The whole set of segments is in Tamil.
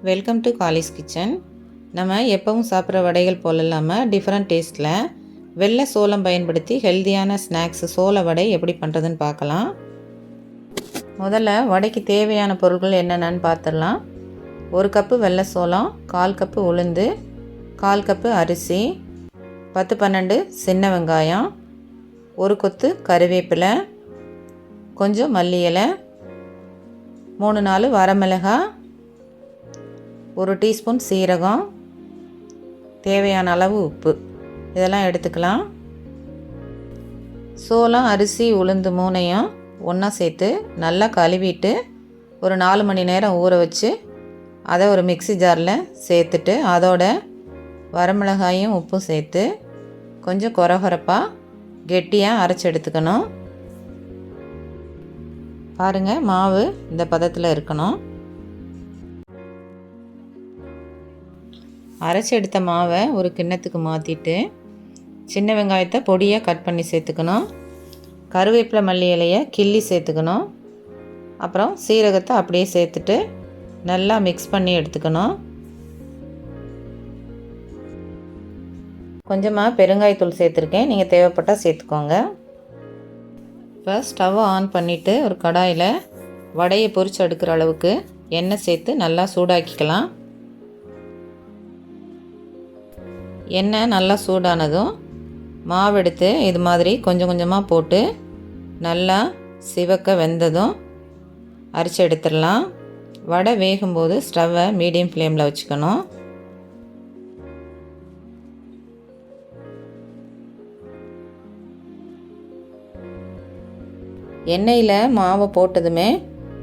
Welcome to Kallis kitchen. நம்ம எப்பவும் சாப்பிட்ற வடைகள் போல் இல்லாமல் டிஃப்ரெண்ட் டேஸ்ட்டில் வெள்ளை சோளம் பயன்படுத்தி ஹெல்த்தியான ஸ்நாக்ஸ் சோள வடை எப்படி பண்ணுறதுன்னு பார்க்கலாம். முதல்ல வடைக்கு தேவையான பொருட்கள் என்னென்னு பார்த்துடலாம். 1 கப்பு வெள்ளை சோளம், 1/4 கப்பு உளுந்து, 1/4 கப்பு அரிசி, 10-12 சின்ன வெங்காயம், 1 கொத்து கறிவேப்பிலை, கொஞ்சம் மல்லி இலை, 3-4 வரமிளகாய், 1 டீஸ்பூன் சீரகம், தேவையான அளவு உப்பு, இதெல்லாம் எடுத்துக்கலாம். சோளம், அரிசி, உளுந்து 3ஐயும் ஒன்றா சேர்த்து நல்லா கழுவிட்டு ஒரு 4 மணி நேரம் ஊற வச்சு அதை ஒரு மிக்ஸி ஜாரில் சேர்த்துட்டு அதோட வரமிளகாயும் உப்பும் சேர்த்து கொஞ்சம் கொரகொரப்பாக கெட்டியாக அரைச்சி எடுத்துக்கணும். பாருங்கள், மாவு இந்த பதத்தில் இருக்கணும். அரைச்சி எடுத்த மாவை ஒரு கிண்ணத்துக்கு மாற்றிட்டு சின்ன வெங்காயத்தை பொடியாக கட் பண்ணி சேர்த்துக்கணும். கருவேப்பிலை மல்லி இலையை கிள்ளி சேர்த்துக்கணும். அப்புறம் சீரகத்தை அப்படியே சேர்த்துட்டு நல்லா மிக்ஸ் பண்ணி எடுத்துக்கணும். கொஞ்சமாக பெருங்காயத்தூள் சேர்த்துருக்கேன், நீங்கள் தேவைப்பட்டால் சேர்த்துக்கோங்க. இப்போ ஸ்டவ்வை ஆன் பண்ணிவிட்டு ஒரு கடாயில் வடையை பொரிச்சு எடுக்கிற அளவுக்கு எண்ணெய் சேர்த்து நல்லா சூடாக்கிக்கலாம். எண்ணெய் நல்லா சூடானதும் மாவு எடுத்து இது மாதிரி கொஞ்சம் கொஞ்சமாக போட்டு நல்லா சிவக்க வெந்ததும் அரைச்சி எடுத்துடலாம். வடை வேகும்போது ஸ்டவ்வை மீடியம் ஃப்ளேமில் வச்சுக்கணும். எண்ணெயில் மாவை போட்டதுமே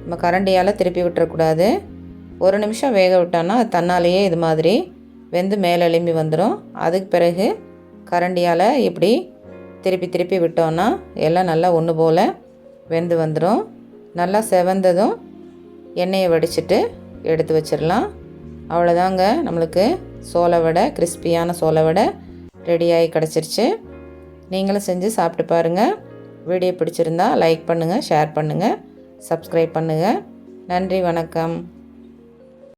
நம்ம கரண்டியால் திருப்பி விட்டுறக்கூடாது. 1 நிமிஷம் வேக விட்டோன்னா அது தன்னாலேயே இது மாதிரி வெந்து மேலே எழும்பி வந்துடும். அதுக்கு பிறகு கரண்டியால் இப்படி திருப்பி திருப்பி விட்டோன்னா எல்லாம் நல்லா ஒன்று போல் வெந்து வந்துடும். நல்லா செவந்ததும் எண்ணெயை வடிச்சிட்டு எடுத்து வச்சிடலாம். அவ்வளோதாங்க, நம்மளுக்கு சோள வடை, கிறிஸ்பியான சோள வடை ரெடியாகி கிடச்சிருச்சு. நீங்களும் செஞ்சு சாப்பிட்டு பாருங்கள். வீடியோ பிடிச்சிருந்தா லைக் பண்ணுங்கள், ஷேர் பண்ணுங்கள், சப்ஸ்கிரைப் பண்ணுங்கள். நன்றி, வணக்கம்.